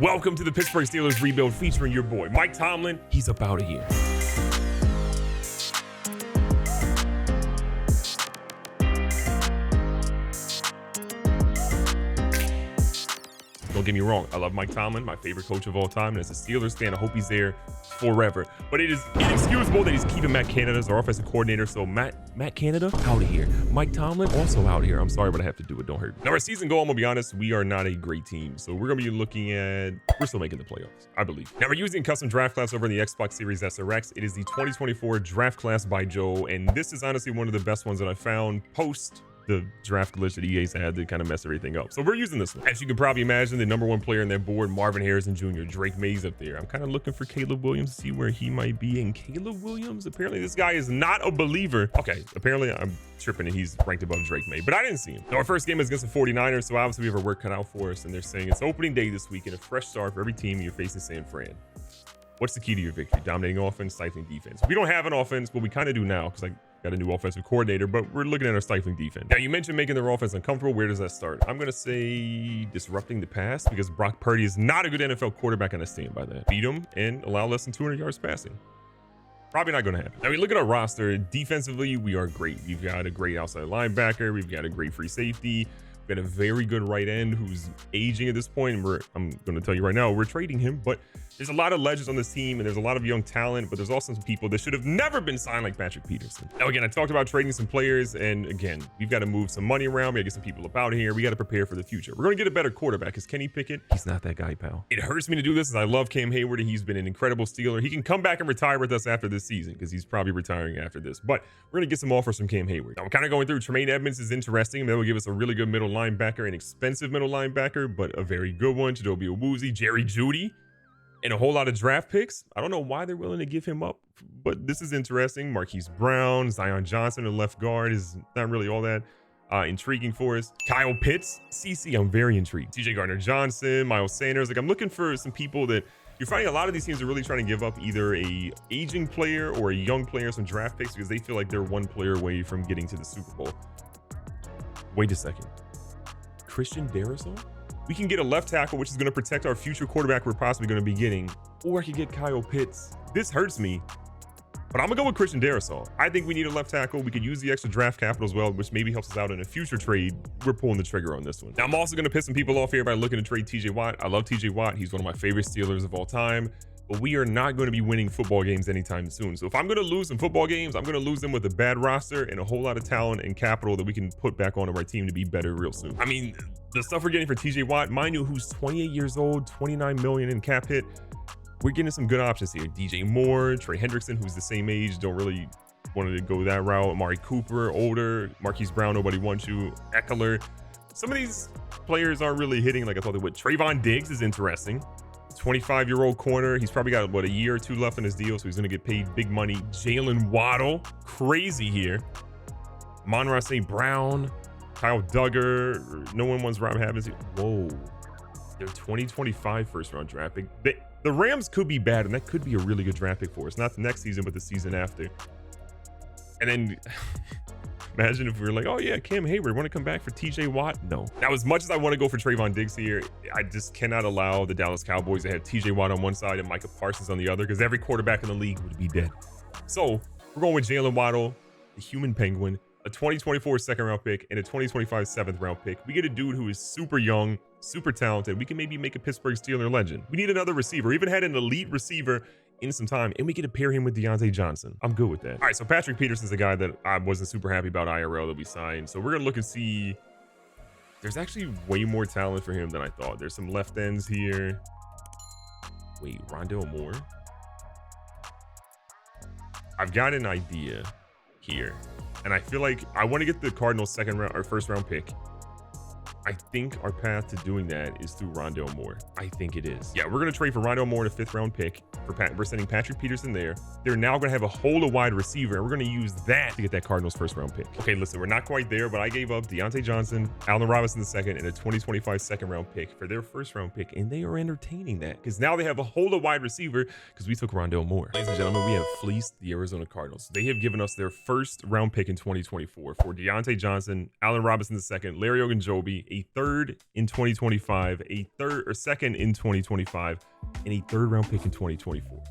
Welcome to the Pittsburgh Steelers rebuild featuring your boy, Mike Tomlin. He's up out of here. Don't get me wrong, I love Mike Tomlin, my favorite coach of all time, and as a Steelers fan, I hope he's there forever. But it is inexcusable that he's keeping Matt Canada as our offensive coordinator, so Matt Canada, out of here. Mike Tomlin, also out of here. I'm sorry, but I have to do it, don't hurt me. Now, our season goal, I'm gonna be honest, we are not a great team, so we're gonna be looking at, we're still making the playoffs, I believe. Now, we're using custom draft class over in the Xbox Series SRX. It is the 2024 draft class by Joe, and this is honestly one of the best ones that I found post the draft glitch that EA's had to kind of mess everything up. So we're using this one. As you can probably imagine, the #1 player on their board, Marvin Harrison Jr., Drake Mays up there. I'm kind of looking for Caleb Williams to see where he might be. And Caleb Williams, apparently this guy is not a believer. Okay, apparently I'm tripping and he's ranked above Drake May, but I didn't see him. Now, our first game is against the 49ers, so obviously we have our work cut out for us, and they're saying it's opening day this week and a fresh start for every team you're facing San Fran. What's the key to your victory? Dominating offense, stifling defense. We don't have an offense, but we kind of do now because I got a new offensive coordinator, but we're looking at our stifling defense. Now, you mentioned making their offense uncomfortable. Where does that start? I'm going to say disrupting the pass because Brock Purdy is not a good NFL quarterback, and I stand by that. Beat him and allow less than 200 yards passing. Probably not going to happen. Now, we look at our roster. Defensively, we are great. We've got a great outside linebacker. We've got a great free safety. We've got a very good right end who's aging at this point. And I'm going to tell you right now, we're trading him, but there's a lot of legends on this team and there's a lot of young talent, but there's also some people that should have never been signed like Patrick Peterson. Now, again, I talked about trading some players, and again, we've got to move some money around. We got to get some people up out of here. We got to prepare for the future. We're going to get a better quarterback because Kenny Pickett, he's not that guy, pal. It hurts me to do this as I love Cam Hayward. He's been an incredible Steeler. He can come back and retire with us after this season because he's probably retiring after this, but we're going to get some offers from Cam Hayward. Now, I'm kind of going through Tremaine Edmonds is interesting. That will give us a really good middle linebacker, an expensive middle linebacker, but a very good one. Chidobe Awuzie, Jerry Jeudy, and a whole lot of draft picks. I don't know why they're willing to give him up, but this is interesting. Marquise Brown, Zion Johnson, the left guard is not really all that intriguing for us. Kyle Pitts, CC, I'm very intrigued. TJ Gardner-Johnson, Miles Sanders. Like, I'm looking for some people that you're finding a lot of these teams are really trying to give up either a aging player or a young player, some draft picks, because they feel like they're one player away from getting to the Super Bowl. Wait a second. Christian Darrisaw? We can get a left tackle, which is going to protect our future quarterback we're possibly going to be getting, or I could get Kyle Pitts. This hurts me, but I'm going to go with Christian Darrisaw. I think we need a left tackle. We could use the extra draft capital as well, which maybe helps us out in a future trade. We're pulling the trigger on this one. Now, I'm also going to piss some people off here by looking to trade TJ Watt. I love TJ Watt. He's one of my favorite Steelers of all time, but we are not going to be winning football games anytime soon. So if I'm going to lose some football games, I'm going to lose them with a bad roster and a whole lot of talent and capital that we can put back onto our team to be better real soon. I mean, the stuff we're getting for TJ Watt, mind you, who's 28 years old, 29 million in cap hit, we're getting some good options here. DJ Moore, Trey Hendrickson, who's the same age, don't really want to go that route. Amari Cooper, older. Marquise Brown, nobody wants you. Eckler. Some of these players aren't really hitting like I thought they would. Trayvon Diggs is interesting. 25-year-old corner. He's probably got, a year or two left in his deal, so he's going to get paid big money. Jalen Waddle, crazy here. Amon-Ra St. Brown, Kyle Duggar. No one wants Rob Havens. Whoa. Their 2025 first-round draft pick. The Rams could be bad, and that could be a really good draft pick for us. Not the next season, but the season after. And then imagine if we were like, oh yeah, Cam Hayward, want to come back for TJ Watt? No. Now, as much as I want to go for Trayvon Diggs here, I just cannot allow the Dallas Cowboys to have TJ Watt on one side and Micah Parsons on the other, because every quarterback in the league would be dead. So we're going with Jalen Waddle, the human penguin, a 2024 second-round pick, and a 2025 seventh-round pick. We get a dude who is super young, super talented. We can maybe make a Pittsburgh Steelers legend. We need another receiver. We even had an elite receiver in some time, and we get to pair him with Deontay Johnson. I'm good with that. All right, so Patrick Peterson's a guy that I wasn't super happy about IRL that we signed. So we're going to look and see. There's actually way more talent for him than I thought. There's some left ends here. Wait, Rondale Moore? I've got an idea here, and I feel like I want to get the Cardinals second round or first round pick. I think our path to doing that is through Rondale Moore. I think it is. Yeah, we're going to trade for Rondale Moore in a 5th round pick. We're sending Patrick Peterson there. They're now going to have a whole of wide receiver, and we're going to use that to get that Cardinals 1st round pick. Okay, listen, we're not quite there, but I gave up Deontay Johnson, Allen Robinson II, and a 2025 2nd round pick for their 1st round pick, and they are entertaining that because now they have a whole of wide receiver because we took Rondale Moore. Ladies and gentlemen, we have fleeced the Arizona Cardinals. They have given us their 1st round pick in 2024 for Deontay Johnson, Allen Robinson II, Larry Ogunjobi, a third in 2025, a third or second in 2025, and a third round pick in 2024.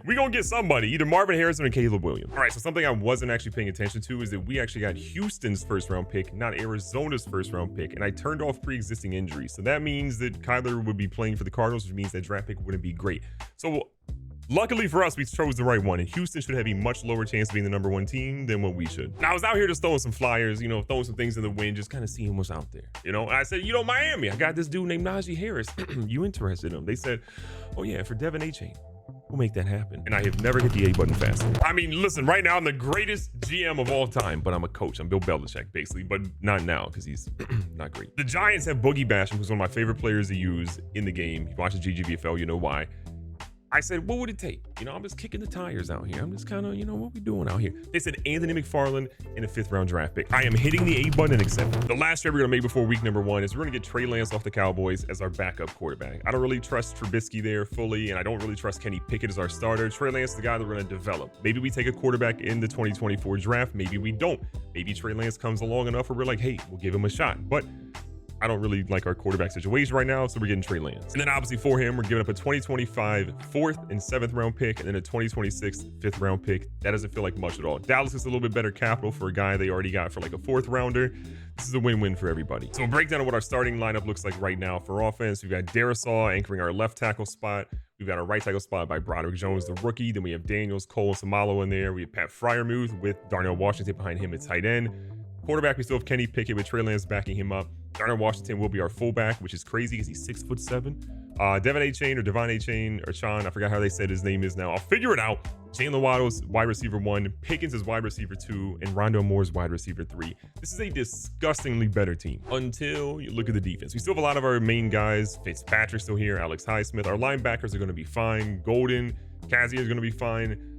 We're going to get somebody, either Marvin Harrison or Caleb Williams. All right, so something I wasn't actually paying attention to is that we actually got Houston's first round pick, not Arizona's first round pick, and I turned off pre-existing injuries. So that means that Kyler would be playing for the Cardinals, which means that draft pick wouldn't be great. So luckily for us, we chose the right one, and Houston should have a much lower chance of being the number one team than what we should. Now, I was out here just throwing some flyers, you know, throwing some things in the wind, just kind of seeing what's out there, you know? And I said, you know, Miami, I got this dude named Najee Harris. You interested in him? They said, oh yeah, for Devin A-Chain. We'll make that happen. And I have never hit the A button faster. I mean, listen, right now I'm the greatest GM of all time, but I'm a coach. I'm Bill Belichick, basically, but not now because he's not great. The Giants have Boogie Basham, who's one of my favorite players to use in the game. You watch the GGBFL, you know why. I said, what would it take? You know, I'm just kicking the tires out here. I'm just kind of, you know, what we doing out here? They said Anthony McFarland in a 5th round draft pick. I am hitting the A button and accepting. The last trade we're going to make before week number 1 is we're going to get Trey Lance off the Cowboys as our backup quarterback. I don't really trust Trubisky there fully, and I don't really trust Kenny Pickett as our starter. Trey Lance is the guy that we're going to develop. Maybe we take a quarterback in the 2024 draft. Maybe we don't. Maybe Trey Lance comes along enough where we're like, hey, we'll give him a shot. But I don't really like our quarterback situation right now, so we're getting Trey Lance. And then obviously for him, we're giving up a 2025 4th and 7th round pick, and then a 2026 5th round pick. That doesn't feel like much at all. Dallas is a little bit better capital for a guy they already got for like a 4th rounder. This is a win-win for everybody. So a breakdown of what our starting lineup looks like right now for offense. We've got Darisaw anchoring our left tackle spot. We've got our right tackle spot by Broderick Jones, the rookie. Then we have Daniels, Cole, and Samalo in there. We have Pat Freiermuth with Darnell Washington behind him at tight end. Quarterback, we still have Kenny Pickett with Trey Lance backing him up. Darnell Washington will be our fullback, which is crazy because he's 6'7". Devin A-Chain or Devon A-Chain or Sean, I forgot how they said his name is now. I'll figure it out. Jalen Waddle's wide receiver 1, Pickens is wide receiver 2, and Rondale Moore's wide receiver 3. This is a disgustingly better team until you look at the defense. We still have a lot of our main guys. Fitzpatrick's still here, Alex Highsmith. Our linebackers are going to be fine. Golden, Kazia is going to be fine.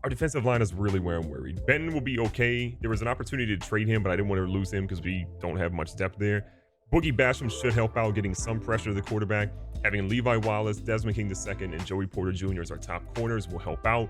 Our defensive line is really where I'm worried. Benton will be okay. There was an opportunity to trade him, but I didn't want to lose him because we don't have much depth there. Boogie Basham should help out getting some pressure to the quarterback. Having Levi Wallace, Desmond King II, and Joey Porter Jr. as our top corners will help out.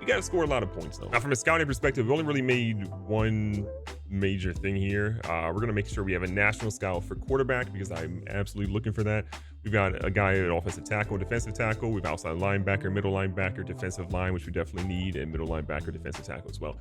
You got to score a lot of points, though. Now, from a scouting perspective, we only really made one major thing here. We're going to make sure we have a national scout for quarterback because I'm absolutely looking for that. We've got a guy at offensive tackle, defensive tackle. We've outside linebacker, middle linebacker, defensive line, which we definitely need, and middle linebacker, defensive tackle as well.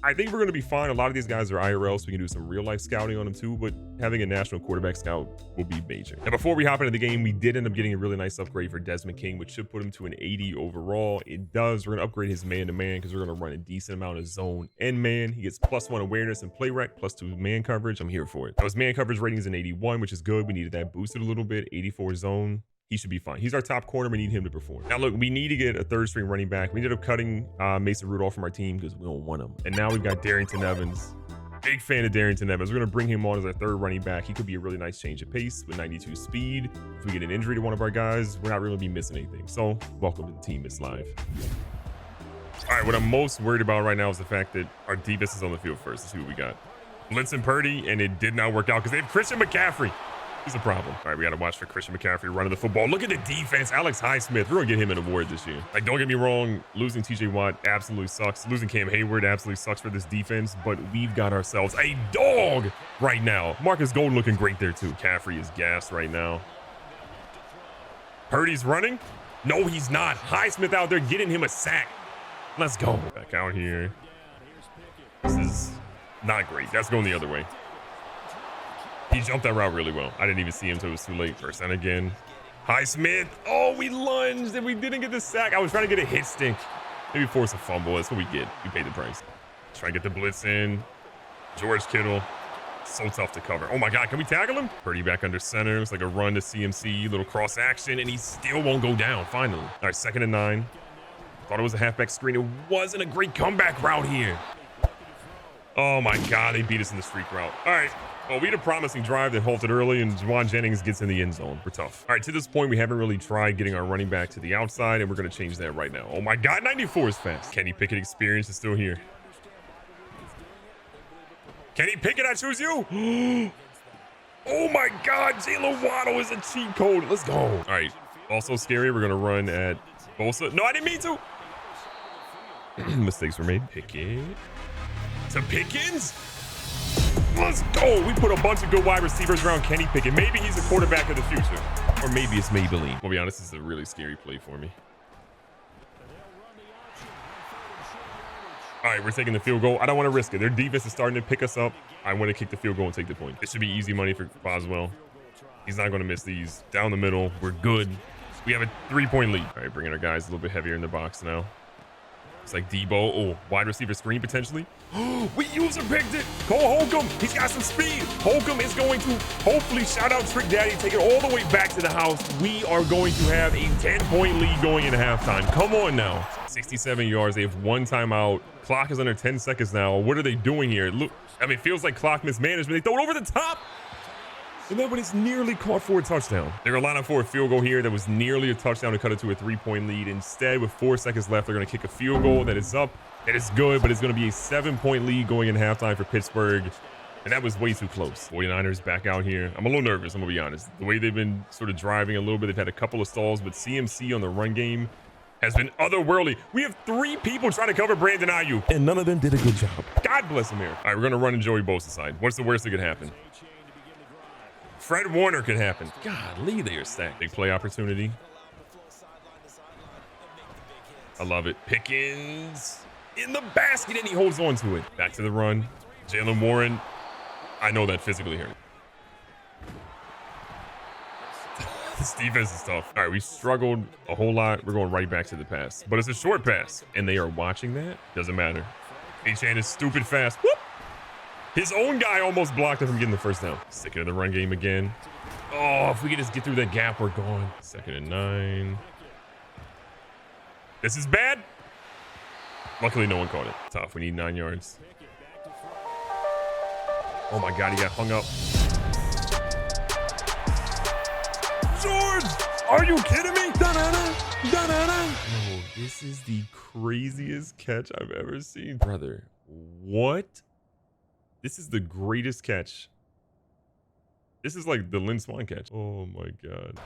I think we're going to be fine. A lot of these guys are IRL, so we can do some real life scouting on them too, but having a national quarterback scout will be major. And before we hop into the game, we did end up getting a really nice upgrade for Desmond King, which should put him to an 80 overall. It does. We're going to upgrade his man-to-man because we're going to run a decent amount of zone and man. He gets +1 awareness and play rec, +2 man coverage. I'm here for it. Now, his man coverage rating is an 81, which is good. We needed that boosted a little bit. 84 zone. He should be fine. He's our top corner. We need him to perform. Now, look, we need to get a 3rd string running back. We ended up cutting Mason Rudolph from our team because we don't want him. And now we've got Darrington Evans. Big fan of Darrington Evans. We're going to bring him on as our 3rd running back. He could be a really nice change of pace with 92 speed. If we get an injury to one of our guys, we're not really going to be missing anything. So, welcome to the team. It's live. All right, what I'm most worried about right now is the fact that our defense is on the field first. Let's see what we got. Blitz and Purdy, and it did not work out because they have Christian McCaffrey. He's a problem. All right, we got to watch for Christian McCaffrey running the football. Look at the defense. Alex Highsmith. We're going to get him an award this year. Like, don't get me wrong. Losing TJ Watt absolutely sucks. Losing Cam Hayward absolutely sucks for this defense, but we've got ourselves a dog right now. Marcus Golden looking great there, too. McCaffrey is gassed right now. Purdy's running. No, he's not. Highsmith out there getting him a sack. Let's go. Back out here. This is not great. That's going the other way. He jumped that route really well. I didn't even see him until it was too late. First and again. Highsmith. Oh, we lunged and we didn't get the sack. I was trying to get a hit stink. Maybe force a fumble. That's what we get. We paid the price. Try and get the blitz in. George Kittle. So tough to cover. Oh my God, can we tackle him? Purdy back under center. It's like a run to CMC, little cross action, and he still won't go down, finally. All right, 2nd and 9. Thought it was a halfback screen. It wasn't a great comeback route here. Oh my God, they beat us in the streak route. All right. Well, we had a promising drive that halted early, and Juwan Jennings gets in the end zone. We're tough. All right, to this point, we haven't really tried getting our running back to the outside, and we're going to change that right now. Oh my God, 94 is fast. Kenny Pickett experience is still here. Kenny Pickett, I choose you. Oh my God, Jalen Waddle is a cheat code. Let's go. All right, also scary. We're going to run at Bosa. No, I didn't mean to. Mistakes were made. Pickett to Pickens. Let's go. We put a bunch of good wide receivers around Kenny Pickett. Maybe he's the quarterback of the future. Or maybe it's Maybelline. I'll be honest, this is a really scary play for me. All right, we're taking the field goal. I don't want to risk it. Their defense is starting to pick us up. I want to kick the field goal and take the point. It should be easy money for Boswell. He's not going to miss these. Down the middle. We're good. We have a 3-point lead. All right, bringing our guys a little bit heavier in the box now. It's like Debo. Oh, wide receiver screen potentially. We user picked it. Cole Holcomb. He's got some speed. Holcomb is going to hopefully shout out Trick Daddy, take it all the way back to the house. We are going to have a 10-point lead going into halftime. Come on now. 67 yards. They have one timeout. Clock is under 10 seconds now. What are they doing here? Look, I mean, it feels like clock mismanagement. They throw it over the top. And that one is nearly caught for a touchdown. They're going to line up for a field goal here. That was nearly a touchdown to cut it to a 3-point lead. Instead, with 4 seconds left, they're going to kick a field goal that is up. That is good, but it's going to be a 7-point lead going in halftime for Pittsburgh. And that was way too close. 49ers back out here. I'm a little nervous, I'm going to be honest. The way they've been sort of driving a little bit, they've had a couple of stalls, but CMC on the run game has been otherworldly. We have 3 people trying to cover Brandon Ayuk, and none of them did a good job. God bless him here. All right, we're going to run in Joey Bosa's side. What's the worst that could happen? Fred Warner could happen. Golly, they are stacked. Big play opportunity. I love it. Pickens in the basket, and he holds on to it. Back to the run. Jalen Warren. I know that physically hurt. This defense is tough. All right, we struggled a whole lot. We're going right back to the pass. But it's a short pass, and they are watching that. Doesn't matter. H-Chan is stupid fast. Whoop! His own guy almost blocked him from getting the first down. Sticking to the run game again. Oh, if we could just get through that gap, we're gone. 2nd and 9. This is bad. Luckily, no one caught it. Tough. We need 9 yards. Oh my God, he got hung up. George, are you kidding me? Da-da-da, da-da-da. Oh, this is the craziest catch I've ever seen. Brother, what? This is the greatest catch. This is like the Lynn Swan catch. Oh my God.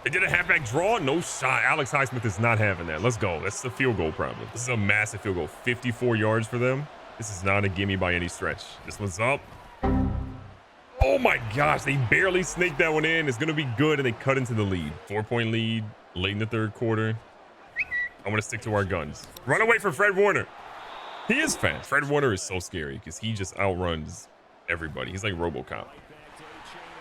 They did a halfback draw. No shot. Alex Highsmith is not having that. Let's go. That's the field goal problem. This is a massive field goal. 54 yards for them. This is not a gimme by any stretch. This one's up. Oh my gosh. They barely snaked that one in. It's going to be good. And they cut into the lead. 4-point lead late in the 3rd quarter. I want to stick to our guns. Run away from Fred Warner. He is fast. Fred Warner is so scary because he just outruns everybody. He's like RoboCop.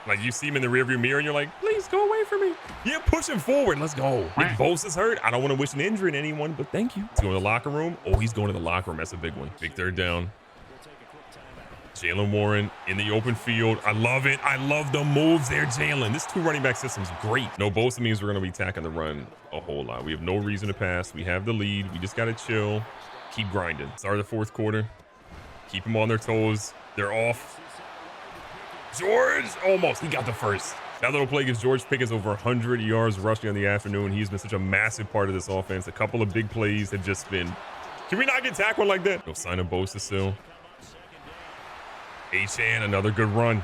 Like you see him in the rearview mirror and you're like, please go away from me. Yeah, push him forward. Let's go. Nick Bosa's hurt. I don't want to wish an injury on anyone, but thank you. He's going to the locker room. Oh, he's going to the locker room. That's a big one. Big 3rd down. Jalen Warren in the open field. I love it. I love the moves there, Jalen. This 2 running back system is great. No Bosa means we're going to be attacking the run a whole lot. We have no reason to pass. We have the lead. We just got to chill. Keep grinding. Start of the 4th quarter. Keep them on their toes. They're off. George, almost. He got the first. That little play gives George Pickens over 100 yards rushing on the afternoon. He's been such a massive part of this offense. A couple of big plays have just been. Can we not get tackled like that? Go sign a Bosa still. H-Chan, another good run.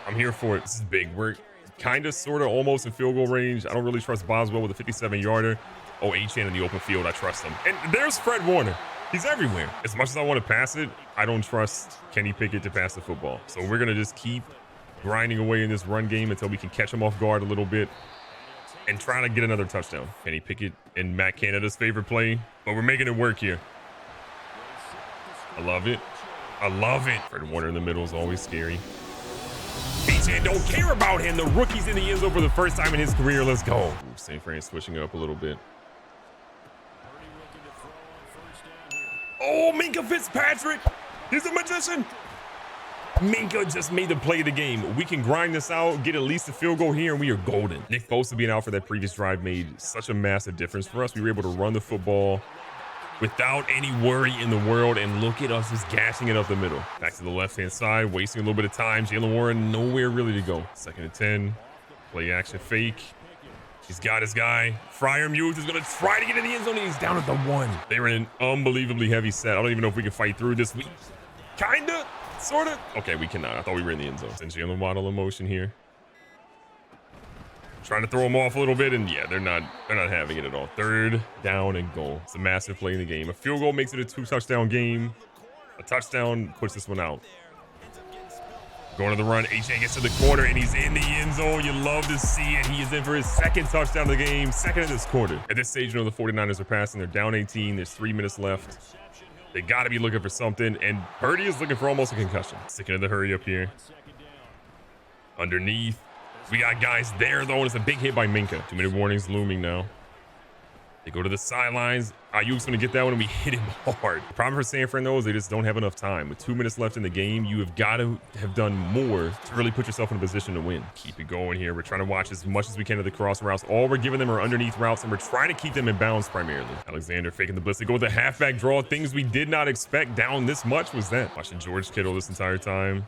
I'm here for it. This is big. We're kind of, sort of, almost in field goal range. I don't really trust Boswell with a 57-yarder. Oh, H-Chan in the open field. I trust him. And there's Fred Warner. He's everywhere. As much as I want to pass it, I don't trust Kenny Pickett to pass the football. So we're going to just keep grinding away in this run game until we can catch him off guard a little bit and try to get another touchdown. Kenny Pickett and Matt Canada's favorite play, but we're making it work here. I love it. I love it. Fred Warner in the middle is always scary. H-Chan don't care about him. The rookie's in the end zone for the first time in his career. Let's go. Ooh, St. Fran switching up a little bit. Oh, Minkah Fitzpatrick. He's a magician. Minkah just made the play of the game. We can grind this out, get at least a field goal here, and we are golden. Nick Bosa being out for that previous drive made such a massive difference for us. We were able to run the football without any worry in the world, and look at us just gashing it up the middle. Back to the left-hand side, wasting a little bit of time. Jalen Warren, nowhere really to go. 2nd and 10. Play action fake. He's got his guy. Fryer Muse is going to try to get in the end zone, and he's down at the 1. They were in an unbelievably heavy set. I don't even know if we can fight through this. We kinda, sorta. Okay, we cannot. I thought we were in the end zone. And Jalen Waddle in motion here. Trying to throw him off a little bit, and yeah, they're not having it at all. 3rd down and goal. It's a massive play in the game. A field goal makes it a 2-touchdown game. A touchdown puts this one out. Going to the run, H.A. gets to the corner, and he's in the end zone. You love to see it. He is in for his second touchdown of the game, second of this quarter. At this stage, you know the 49ers are passing. They're down 18. There's 3 minutes left. They got to be looking for something, and Purdy is looking for almost a concussion. Sticking to the hurry up here. Underneath. We got guys there, though, and it's a big hit by Minka. 2-minute warnings looming now. They go to the sidelines. Ayuk's going to get that one, and we hit him hard. The problem for San Fran, though, is they just don't have enough time. With 2 minutes left in the game, you have got to have done more to really put yourself in a position to win. Keep it going here. We're trying to watch as much as we can of the cross routes. All we're giving them are underneath routes, and we're trying to keep them in bounds primarily. Alexander faking the blitz. They go with the halfback draw. Things we did not expect down this much was that. Watching George Kittle this entire time.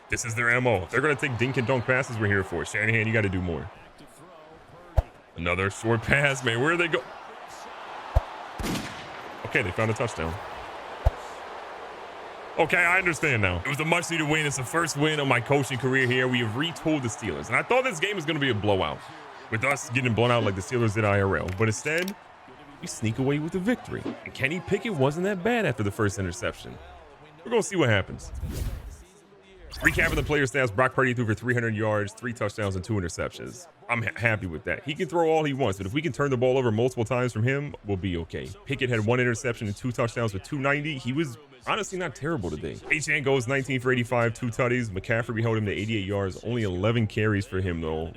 This is their MO. If they're going to take dink and dunk passes, we're here for it. Shanahan, you got to do more. Another short pass, man. Where they go? Okay, they found a touchdown. Okay, I understand now. It was a much-needed win. It's the first win of my coaching career here. We have retooled the Steelers. And I thought this game was going to be a blowout, with us getting blown out like the Steelers did IRL. But instead, we sneak away with the victory. And Kenny Pickett wasn't that bad after the first interception. We're going to see what happens. Recapping the player stats, Brock Purdy threw for 300 yards, 3 touchdowns, and 2 interceptions. I'm happy with that. He can throw all he wants, but if we can turn the ball over multiple times from him, we'll be okay. Pickett had 1 interception and 2 touchdowns with 290. He was honestly not terrible today. H.A. goes 19 for 85, 2 tutties. McCaffrey, we held him to 88 yards, only 11 carries for him, though.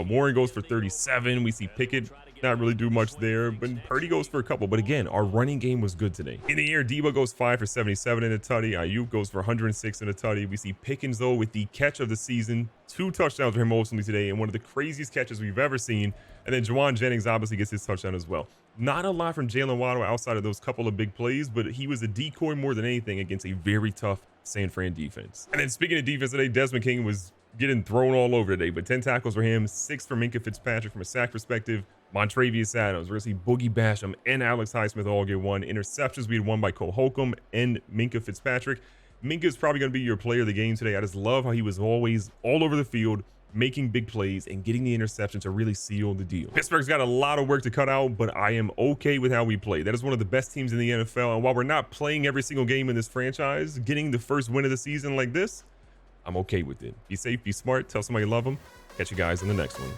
Warren goes for 37. We see Pickett not really do much there, but Purdy goes for a couple. But again, our running game was good today. In the air, Debo goes 5 for 77 in a tutty. Ayuk goes for 106 in a tutty. We see Pickens, though, with the catch of the season. 2 touchdowns for him ultimately today, and one of the craziest catches we've ever seen. And then Juwan Jennings obviously gets his touchdown as well. Not a lot from Jalen Waddle outside of those couple of big plays, but he was a decoy more than anything against a very tough San Fran defense. And then speaking of defense today, Desmond King was getting thrown all over today, but 10 tackles for him, 6 for Minka Fitzpatrick from a sack perspective. Montravius Adams, we're going to see Boogie Basham and Alex Highsmith all get 1. Interceptions, we had 1 by Cole Holcomb and Minka Fitzpatrick. Minka is probably going to be your player of the game today. I just love how he was always all over the field, making big plays and getting the interception to really seal the deal. Pittsburgh's got a lot of work to cut out, but I am okay with how we play. That is one of the best teams in the NFL, and while we're not playing every single game in this franchise, getting the first win of the season like this, I'm okay with it. Be safe, be smart, tell somebody you love them. Catch you guys in the next one.